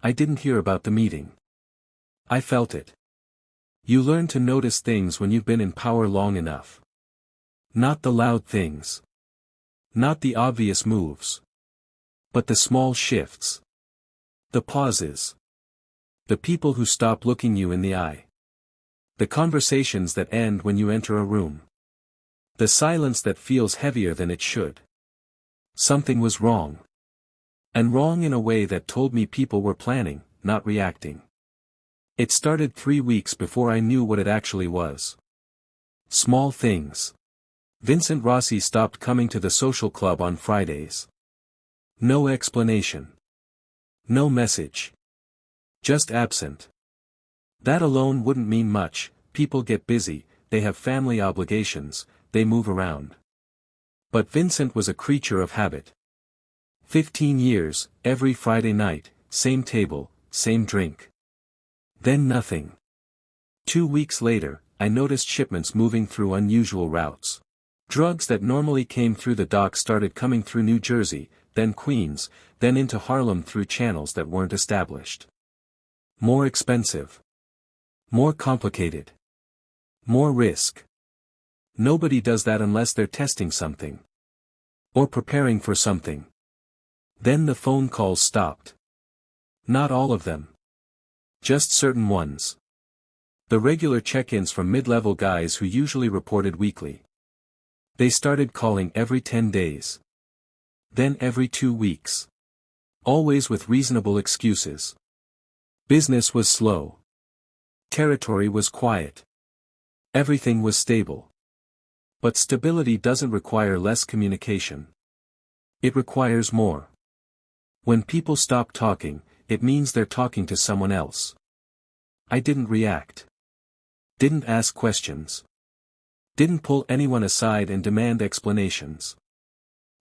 I didn't hear about the meeting. I felt it. You learn to notice things when you've been in power long enough. Not the loud things. Not the obvious moves. But the small shifts. The pauses. The people who stop looking you in the eye. The conversations that end when you enter a room. The silence that feels heavier than it should. Something was wrong. And wrong in a way that told me people were planning, not reacting. It started 3 weeks before I knew what it actually was. Small things. Vincent Rossi stopped coming to the social club on Fridays. No explanation. No message. Just absent. That alone wouldn't mean much. People get busy, they have family obligations, they move around. But Vincent was a creature of habit. 15 years, every Friday night, same table, same drink. Then nothing. 2 weeks later, I noticed shipments moving through unusual routes. Drugs that normally came through the dock started coming through New Jersey, then Queens, then into Harlem through channels that weren't established. More expensive. More complicated. More risk. Nobody does that unless they're testing something. Or preparing for something. Then the phone calls stopped. Not all of them. Just certain ones. The regular check-ins from mid-level guys who usually reported weekly. They started calling every 10 days. Then every 2 weeks. Always with reasonable excuses. Business was slow. Territory was quiet. Everything was stable. But stability doesn't require less communication. It requires more. When people stop talking, it means they're talking to someone else. I didn't react. Didn't ask questions. Didn't pull anyone aside and demand explanations.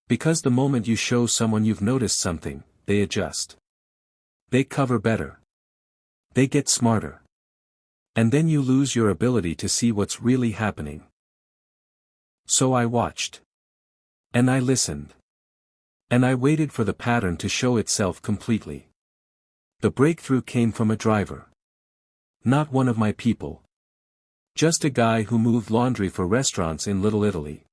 Because the moment you show someone you've noticed something, they adjust. They cover better. They get smarter. And then you lose your ability to see what's really happening. So I watched. And I listened. And I waited for the pattern to show itself completely. The breakthrough came from a driver. Not one of my people. Just a guy who moved laundry for restaurants in Little Italy.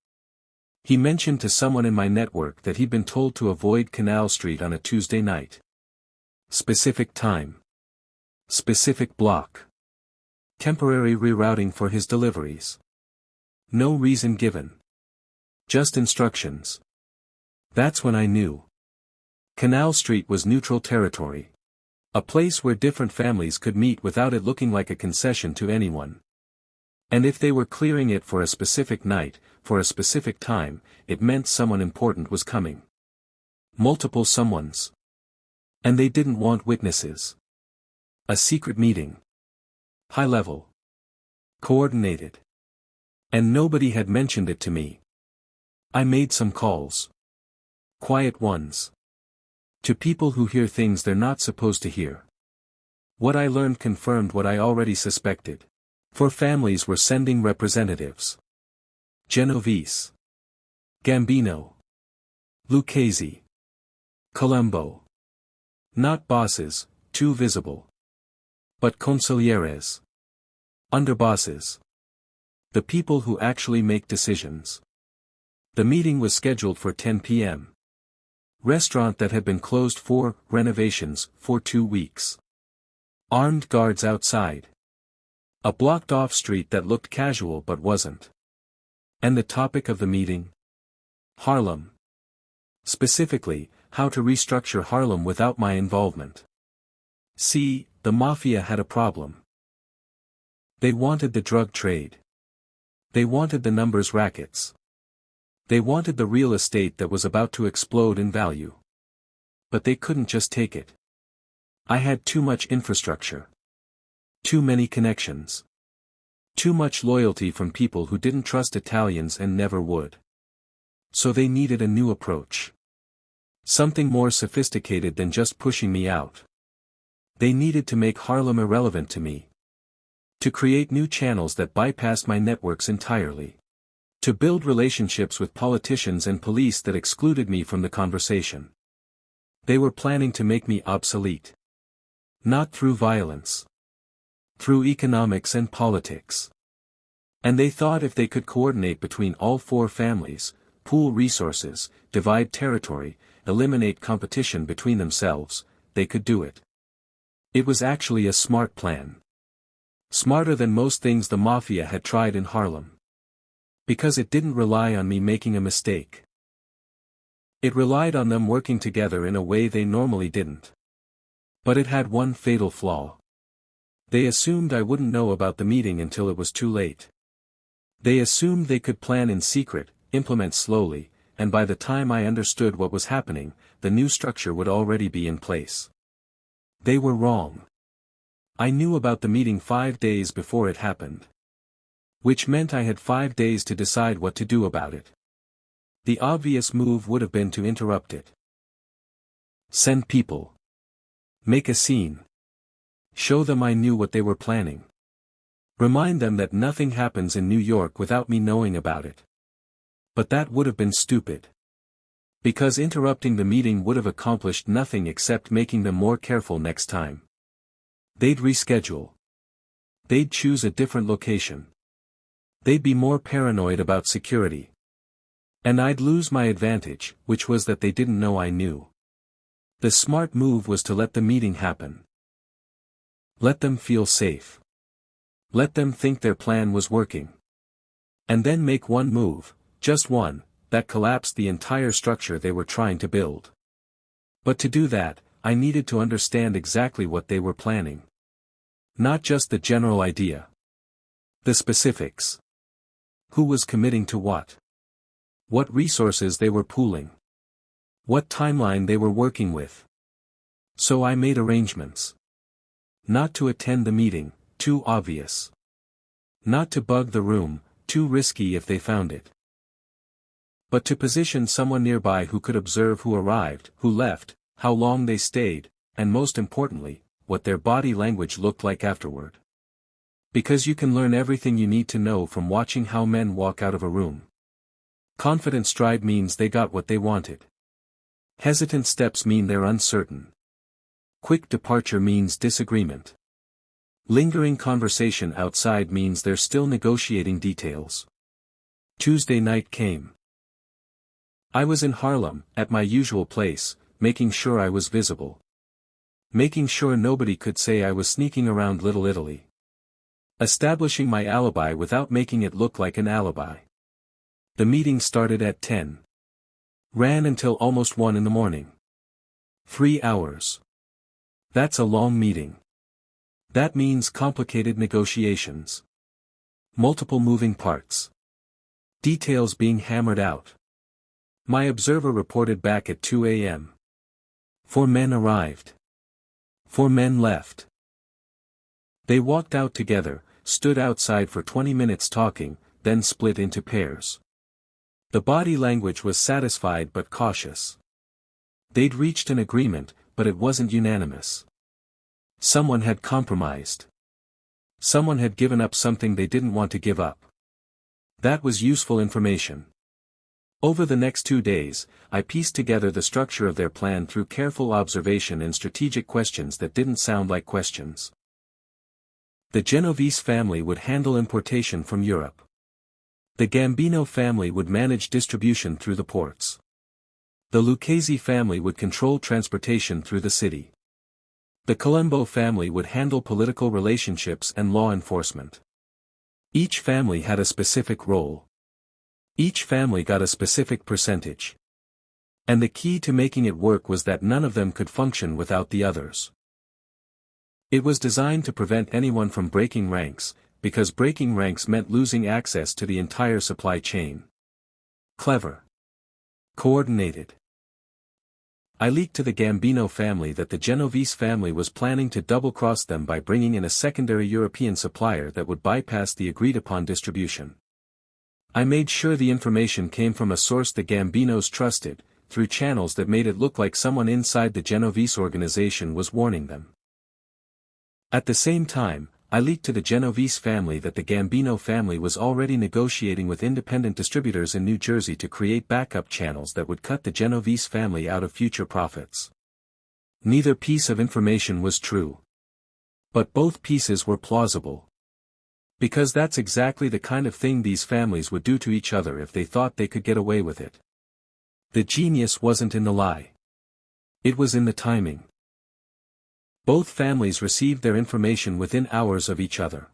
He mentioned to someone in my network that he'd been told to avoid Canal Street on a Tuesday night. Specific time. Specific block. Temporary rerouting for his deliveries. No reason given. Just instructions. That's when I knew. Canal Street was neutral territory. A place where different families could meet without it looking like a concession to anyone. And if they were clearing it for a specific night, for a specific time, it meant someone important was coming. Multiple someones. And they didn't want witnesses. A secret meeting. High level. Coordinated. And nobody had mentioned it to me. I made some calls. Quiet ones. To people who hear things they're not supposed to hear. What I learned confirmed what I already suspected. For families were sending representatives. Genovese. Gambino. Lucchese. Colombo. Not bosses, too visible. But consiglieres. Underbosses. The people who actually make decisions. The meeting was scheduled for 10 p.m. Restaurant that had been closed for renovations for 2 weeks. Armed guards outside. A blocked-off street that looked casual but wasn't. And the topic of the meeting? Harlem. Specifically, how to restructure Harlem without my involvement. See, the Mafia had a problem. They wanted the drug trade. They wanted the numbers rackets. They wanted the real estate that was about to explode in value. But they couldn't just take it. I had too much infrastructure. Too many connections. Too much loyalty from people who didn't trust Italians and never would. So they needed a new approach. Something more sophisticated than just pushing me out. They needed to make Harlem irrelevant to me. To create new channels that bypassed my networks entirely. To build relationships with politicians and police that excluded me from the conversation. They were planning to make me obsolete. Not through violence. Through economics and politics. And they thought if they could coordinate between all four families, pool resources, divide territory, eliminate competition between themselves, they could do it. It was actually a smart plan. Smarter than most things the Mafia had tried in Harlem. Because it didn't rely on me making a mistake. It relied on them working together in a way they normally didn't. But it had one fatal flaw. They assumed I wouldn't know about the meeting until it was too late. They assumed they could plan in secret, implement slowly, and by the time I understood what was happening, the new structure would already be in place. They were wrong. I knew about the meeting 5 days before it happened. Which meant I had 5 days to decide what to do about it. The obvious move would have been to interrupt it. Send people. Make a scene. Show them I knew what they were planning. Remind them that nothing happens in New York without me knowing about it. But that would have been stupid. Because interrupting the meeting would have accomplished nothing except making them more careful next time. They'd reschedule. They'd choose a different location. They'd be more paranoid about security. And I'd lose my advantage, which was that they didn't know I knew. The smart move was to let the meeting happen. Let them feel safe. Let them think their plan was working. And then make one move, just one, that collapsed the entire structure they were trying to build. But to do that, I needed to understand exactly what they were planning. Not just the general idea. The specifics. Who was committing to what? What resources they were pooling. What timeline they were working with. So I made arrangements. Not to attend the meeting, too obvious. Not to bug the room, too risky if they found it. But to position someone nearby who could observe who arrived, who left, how long they stayed, and most importantly, what their body language looked like afterward. Because you can learn everything you need to know from watching how men walk out of a room. Confident stride means they got what they wanted. Hesitant steps mean they're uncertain. Quick departure means disagreement. Lingering conversation outside means they're still negotiating details. Tuesday night came. I was in Harlem, at my usual place, making sure I was visible. Making sure nobody could say I was sneaking around Little Italy. Establishing my alibi without making it look like an alibi. The meeting started at 10. Ran until almost 1 in the morning. 3 hours. That's a long meeting. That means complicated negotiations. Multiple moving parts. Details being hammered out. My observer reported back at 2 a.m. 4 men arrived. 4 men left. They walked out together, stood outside for 20 minutes talking, then split into pairs. The body language was satisfied but cautious. They'd reached an agreement, but it wasn't unanimous. Someone had compromised. Someone had given up something they didn't want to give up. That was useful information. Over the next 2 days, I pieced together the structure of their plan through careful observation and strategic questions that didn't sound like questions. The Genovese family would handle importation from Europe. The Gambino family would manage distribution through the ports. The Lucchese family would control transportation through the city. The Colombo family would handle political relationships and law enforcement. Each family had a specific role. Each family got a specific percentage. And the key to making it work was that none of them could function without the others. It was designed to prevent anyone from breaking ranks, because breaking ranks meant losing access to the entire supply chain. Clever. Coordinated. I leaked to the Gambino family that the Genovese family was planning to double-cross them by bringing in a secondary European supplier that would bypass the agreed-upon distribution. I made sure the information came from a source the Gambinos trusted, through channels that made it look like someone inside the Genovese organization was warning them. At the same time, I leaked to the Genovese family that the Gambino family was already negotiating with independent distributors in New Jersey to create backup channels that would cut the Genovese family out of future profits. Neither piece of information was true. But both pieces were plausible. Because that's exactly the kind of thing these families would do to each other if they thought they could get away with it. The genius wasn't in the lie. It was in the timing. Both families received their information within hours of each other.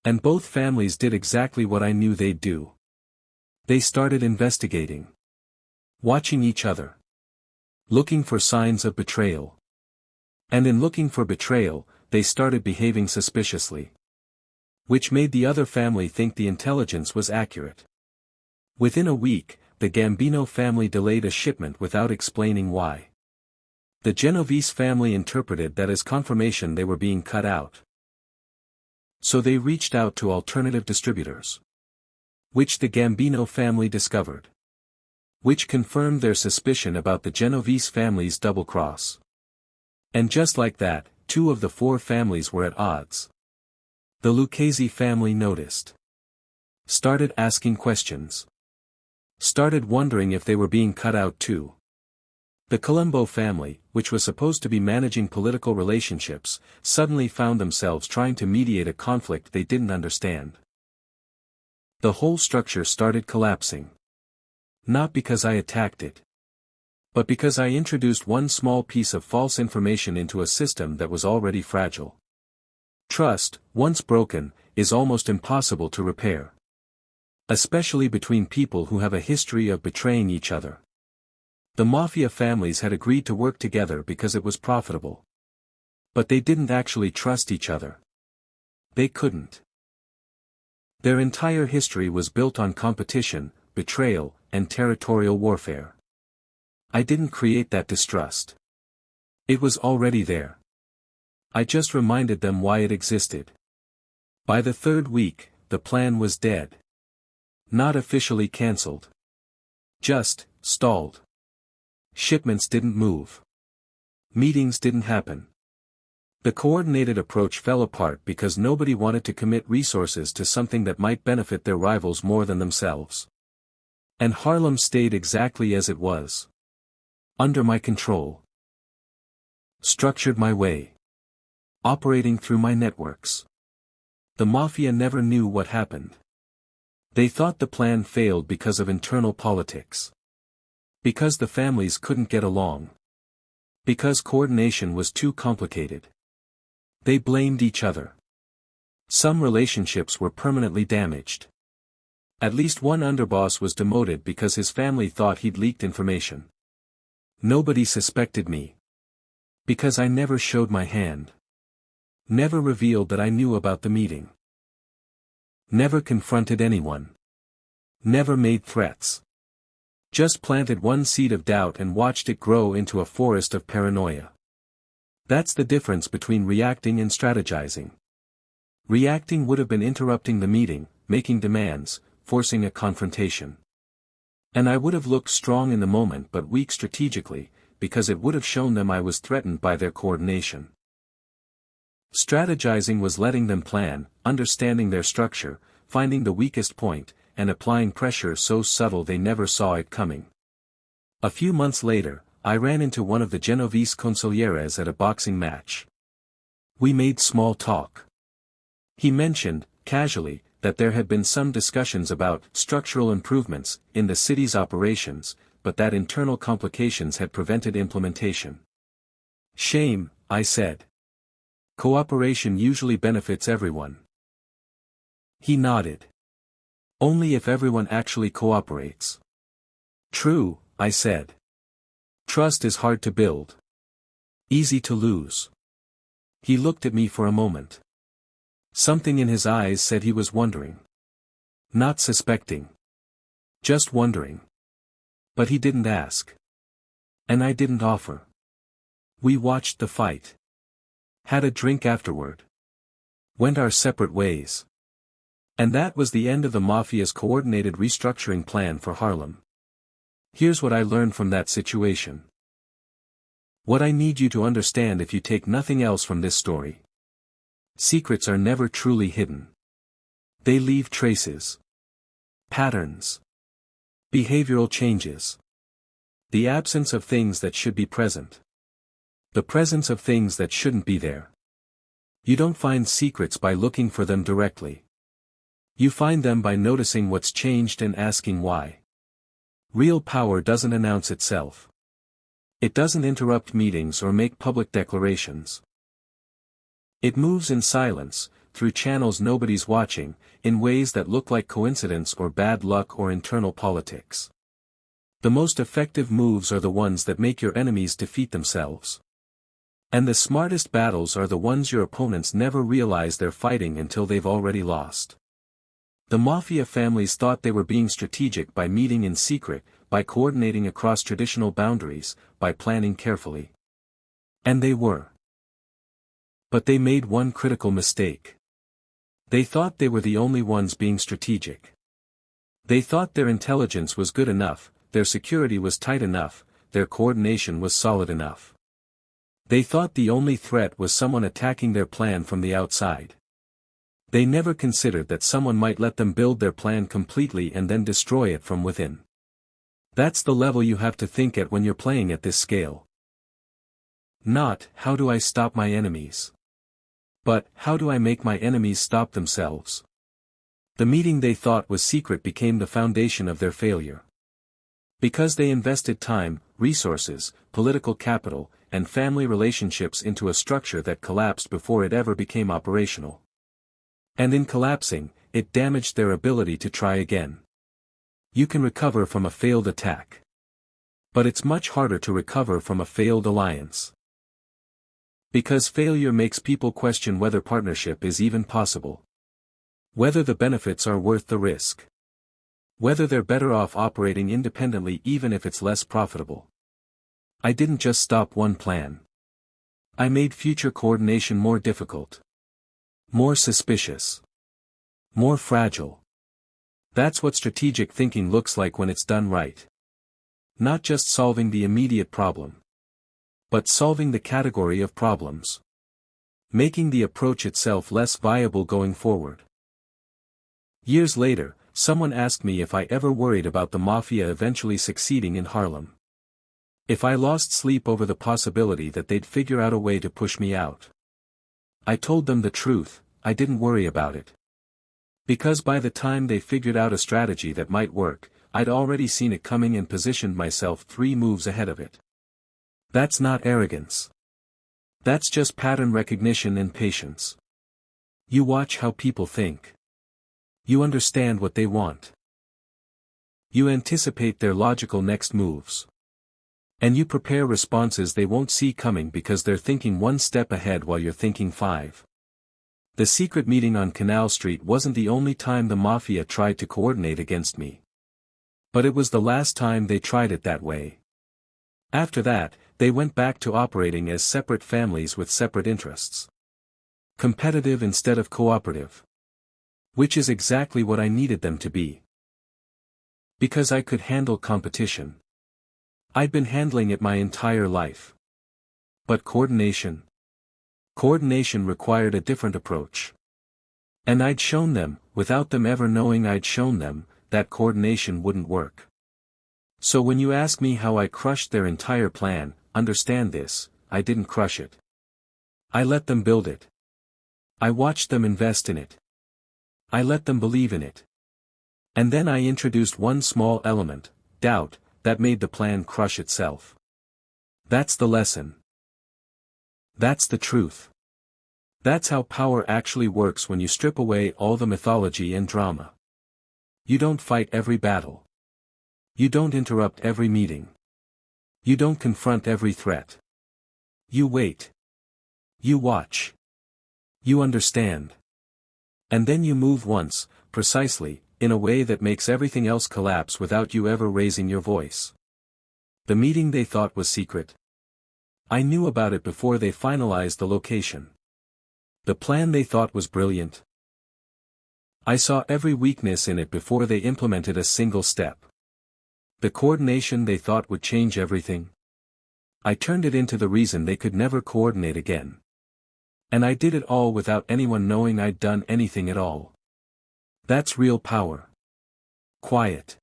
And both families did exactly what I knew they'd do. They started investigating. Watching each other. Looking for signs of betrayal. And in looking for betrayal, they started behaving suspiciously. Which made the other family think the intelligence was accurate. Within a week, the Gambino family delayed a shipment without explaining why. The Genovese family interpreted that as confirmation they were being cut out. So they reached out to alternative distributors. Which the Gambino family discovered. Which confirmed their suspicion about the Genovese family's double-cross. And just like that, 2 of the 4 families were at odds. The Lucchese family noticed. Started asking questions. Started wondering if they were being cut out too. The Colombo family, which was supposed to be managing political relationships, suddenly found themselves trying to mediate a conflict they didn't understand. The whole structure started collapsing. Not because I attacked it. But because I introduced one small piece of false information into a system that was already fragile. Trust, once broken, is almost impossible to repair. Especially between people who have a history of betraying each other. The Mafia families had agreed to work together because it was profitable. But they didn't actually trust each other. They couldn't. Their entire history was built on competition, betrayal, and territorial warfare. I didn't create that distrust. It was already there. I just reminded them why it existed. By the 3rd week, the plan was dead. Not officially cancelled. Just, stalled. Shipments didn't move. Meetings didn't happen. The coordinated approach fell apart because nobody wanted to commit resources to something that might benefit their rivals more than themselves. And Harlem stayed exactly as it was. Under my control. Structured my way. Operating through my networks. The Mafia never knew what happened. They thought the plan failed because of internal politics. Because the families couldn't get along. Because coordination was too complicated. They blamed each other. Some relationships were permanently damaged. At least one underboss was demoted because his family thought he'd leaked information. Nobody suspected me. Because I never showed my hand. Never revealed that I knew about the meeting. Never confronted anyone. Never made threats. Just planted one seed of doubt and watched it grow into a forest of paranoia. That's the difference between reacting and strategizing. Reacting would have been interrupting the meeting, making demands, forcing a confrontation. And I would have looked strong in the moment but weak strategically, because it would have shown them I was threatened by their coordination. Strategizing was letting them plan, understanding their structure, finding the weakest point, and applying pressure so subtle they never saw it coming. A few months later, I ran into one of the Genovese consiglieres at a boxing match. We made small talk. He mentioned, casually, that there had been some discussions about structural improvements in the city's operations, but that internal complications had prevented implementation. Shame, I said. Cooperation usually benefits everyone. He nodded. Only if everyone actually cooperates. True, I said. Trust is hard to build. Easy to lose. He looked at me for a moment. Something in his eyes said he was wondering. Not suspecting. Just wondering. But he didn't ask. And I didn't offer. We watched the fight. Had a drink afterward. Went our separate ways. And that was the end of the Mafia's coordinated restructuring plan for Harlem. Here's what I learned from that situation. What I need you to understand if you take nothing else from this story. Secrets are never truly hidden. They leave traces. Patterns. Behavioral changes. The absence of things that should be present. The presence of things that shouldn't be there. You don't find secrets by looking for them directly. You find them by noticing what's changed and asking why. Real power doesn't announce itself. It doesn't interrupt meetings or make public declarations. It moves in silence, through channels nobody's watching, in ways that look like coincidence or bad luck or internal politics. The most effective moves are the ones that make your enemies defeat themselves. And the smartest battles are the ones your opponents never realize they're fighting until they've already lost. The Mafia families thought they were being strategic by meeting in secret, by coordinating across traditional boundaries, by planning carefully. And they were. But they made one critical mistake. They thought they were the only ones being strategic. They thought their intelligence was good enough, their security was tight enough, their coordination was solid enough. They thought the only threat was someone attacking their plan from the outside. They never considered that someone might let them build their plan completely and then destroy it from within. That's the level you have to think at when you're playing at this scale. Not, how do I stop my enemies? But, how do I make my enemies stop themselves? The meeting they thought was secret became the foundation of their failure. Because they invested time, resources, political capital, and family relationships into a structure that collapsed before it ever became operational. And in collapsing, it damaged their ability to try again. You can recover from a failed attack. But it's much harder to recover from a failed alliance. Because failure makes people question whether partnership is even possible. Whether the benefits are worth the risk. Whether they're better off operating independently even if it's less profitable. I didn't just stop one plan. I made future coordination more difficult. More suspicious. More fragile. That's what strategic thinking looks like when it's done right. Not just solving the immediate problem. But solving the category of problems. Making the approach itself less viable going forward. Years later, someone asked me if I ever worried about the Mafia eventually succeeding in Harlem. If I lost sleep over the possibility that they'd figure out a way to push me out. I told them the truth, I didn't worry about it. Because by the time they figured out a strategy that might work, I'd already seen it coming and positioned myself 3 moves ahead of it. That's not arrogance. That's just pattern recognition and patience. You watch how people think. You understand what they want. You anticipate their logical next moves. And you prepare responses they won't see coming because they're thinking 1 step ahead while you're thinking 5. The secret meeting on Canal Street wasn't the only time the Mafia tried to coordinate against me. But it was the last time they tried it that way. After that, they went back to operating as separate families with separate interests. Competitive instead of cooperative. Which is exactly what I needed them to be. Because I could handle competition. I'd been handling it my entire life. But coordination required a different approach. And I'd shown them, without them ever knowing I'd shown them, that coordination wouldn't work. So when you ask me how I crushed their entire plan, understand this, I didn't crush it. I let them build it. I watched them invest in it. I let them believe in it. And then I introduced one small element, doubt, that made the plan crush itself. That's the lesson. That's the truth. That's how power actually works when you strip away all the mythology and drama. You don't fight every battle. You don't interrupt every meeting. You don't confront every threat. You wait. You watch. You understand. And then you move once, precisely, in a way that makes everything else collapse without you ever raising your voice. The meeting they thought was secret. I knew about it before they finalized the location. The plan they thought was brilliant. I saw every weakness in it before they implemented a single step. The coordination they thought would change everything. I turned it into the reason they could never coordinate again. And I did it all without anyone knowing I'd done anything at all. That's real power. Quiet.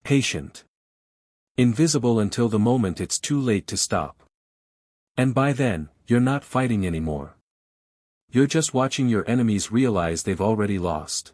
Patient. Invisible until the moment it's too late to stop. And by then, you're not fighting anymore. You're just watching your enemies realize they've already lost.